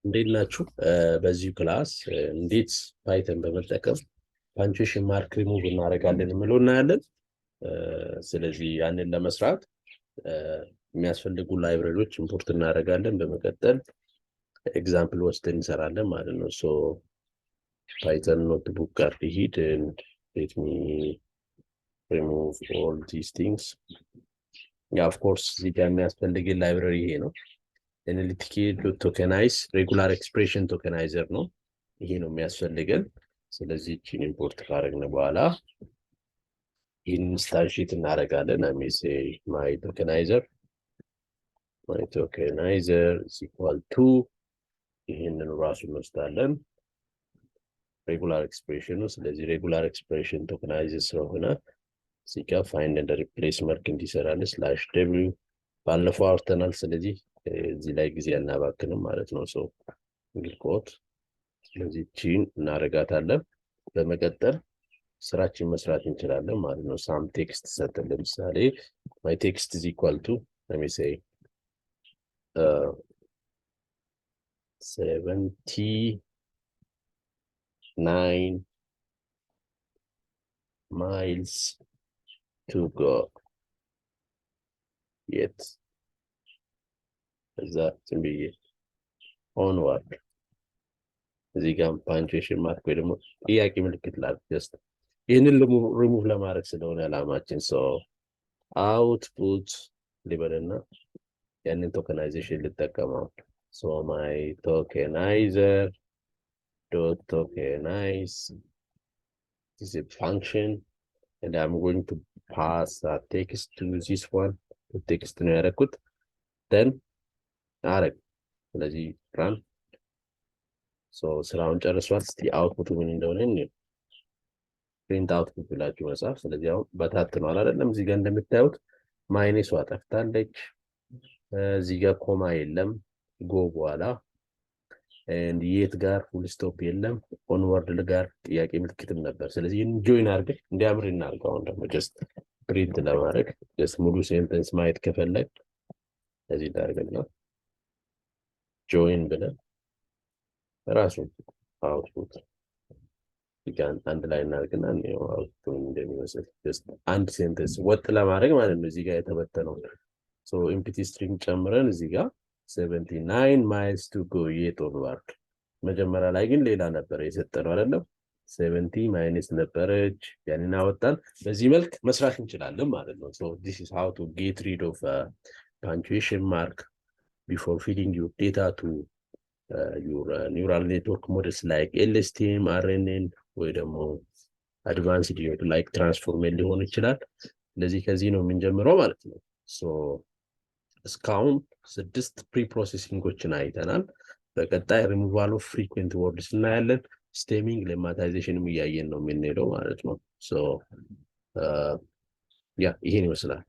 እንዴት ናችሁ? በዚህ ክላስ እንዴት ፓይተን በመጠቀም ፓንቹዌሽን ማርክ ሪሙቭ እናደርጋለን የሚለው እናያለን። ስለዚህ ያንን ለመስራት የሚያስፈልጉ ላይብረሪዎች ኢምፖርት እናደርጋለን። በመቀጠል ኤግዛምፕል ወስደን እንሰራለን ማለት ነው። ሶ ፓይተን ኖትቡክ ጋር ሊሂድ ሌት ሚ ሪሙቭ ኦል ዲስ ቲንግስ። ያ ኦፍ ኮርስ እዚህ ጋር የሚያስፈልግን ላይብረሪ ይሄ ነው። NLTK ቶከናይዝ ሬጉላር ኤክስፕሬሽን ቶከናይዘር ነው። ይሄ ነው የሚያስፈልገን። ስለዚህ እቺን ኢምፖርት ካደረግን በኋላ ኢንስታንሺየት እናደርጋለን። አሜሴ ማይ ቶከናይዘር is equal to ይሄንን ራሱ እንወስዳለን ሬጉላር ኤክስፕሬሽን ነው። ስለዚህ ሬጉላር ኤክስፕሬሽን ቶከናይዘር ስለሆነ እዚህ ጋር ፋይንድ ኤንድ ሪፕሌስ ማርክ እንዲሰራለን /w ባለፈው አውርተናል። ስለዚህ እዚህ ላይ ጊዜ አናባክንም ማለት ነው። ሶ እንግዲህ ኮት ስለዚህ ቺን እናረጋታለን። በመቀጠል ስራችን መስራት እንችላለን ማለት ነው። ሳም ቴክስት ሰጠን። ለምሳሌ my text is equal to let me say 79 miles to go yet that be onward እዚህ ጋር ፓንቹዌሽን ማርክ ወይ ደግሞ ጥያቄ ምልክት ላድርግ ጀስት ይህንን ሪሙቭ ለማድረግ ስለሆነ ዓላማችን። ሶ አውትፑት ሊበልና ያንን ቶከናይዜሽን ልጠቀመው። ሶ ማይ ቶከናይዘር ዶት ቶከናይዝ is a function and I'm going to pass a text to this one. text ነው ያደረኩት then አረግ ስለዚህ run ስራውን ጨርሷል። እስቲ አውትፑቱ ምን እንደሆነ ፕሪንት አውትፑት ብላችሁ መጻፍ። ስለዚህ አሁን በታትኗል አይደለም? እዚህ ጋር እንደምታዩት ማይነስ ጠፍታለች። እዚህ ጋር ኮማ የለም ጎ በኋላ and የት ጋር ፉል ስቶፕ የለም። ኦንወርድ ጋር ጥያቄ ምልክትም ነበር። ስለዚህ ጆይን አድርገን እንዲያምር እናድርገው። አሁን ደግሞ ጀስት ፕሪንት ለማድረግ ጀስት ሙሉ ሴንተንስ ማየት ከፈለግ እዚህ ዳርገና ጆይን ብለን ራሱ አውትፑት ይጋን አንድ ላይ እናድርግና ነው አውትፑት እንደሚመስል ጀስት አንድ ሴንተንስ ወጥ ለማድረግ ማለት ነው። እዚህ ጋር የተበተነው ሶ ኢምፕቲ ስትሪንግ ጨምረን እዚህ ጋር 79 miles to go yet onward መጀመሪያ ላይ ግን ሌላ ነበር የሰጠነው አይደለም? 70 ማይነስ ነበረች ያንን አወጣን። በዚህ መልክ መስራት እንችላለን ማለት ነው። so this is how to get rid of punctuation mark before feeding your data to your neural network models like LSTM, RNN ወይ ደግሞ advanced like transformer ሊሆን ይችላል። ስለዚህ ከዚህ ነው የምንጀምረው ማለት ነው። so እስካሁን 6 ፕሪፕሮሰሲንጎችን አይተናል። በቀጣይ ሪሙቫል ኦፍ ፍሪኩዌንት ወርድስ እናያለን። ስቴሚንግ ሌማታይዜሽንም እያየን ነው የምንሄደው ማለት ነው። ሶ ያ ይሄን ይመስላል።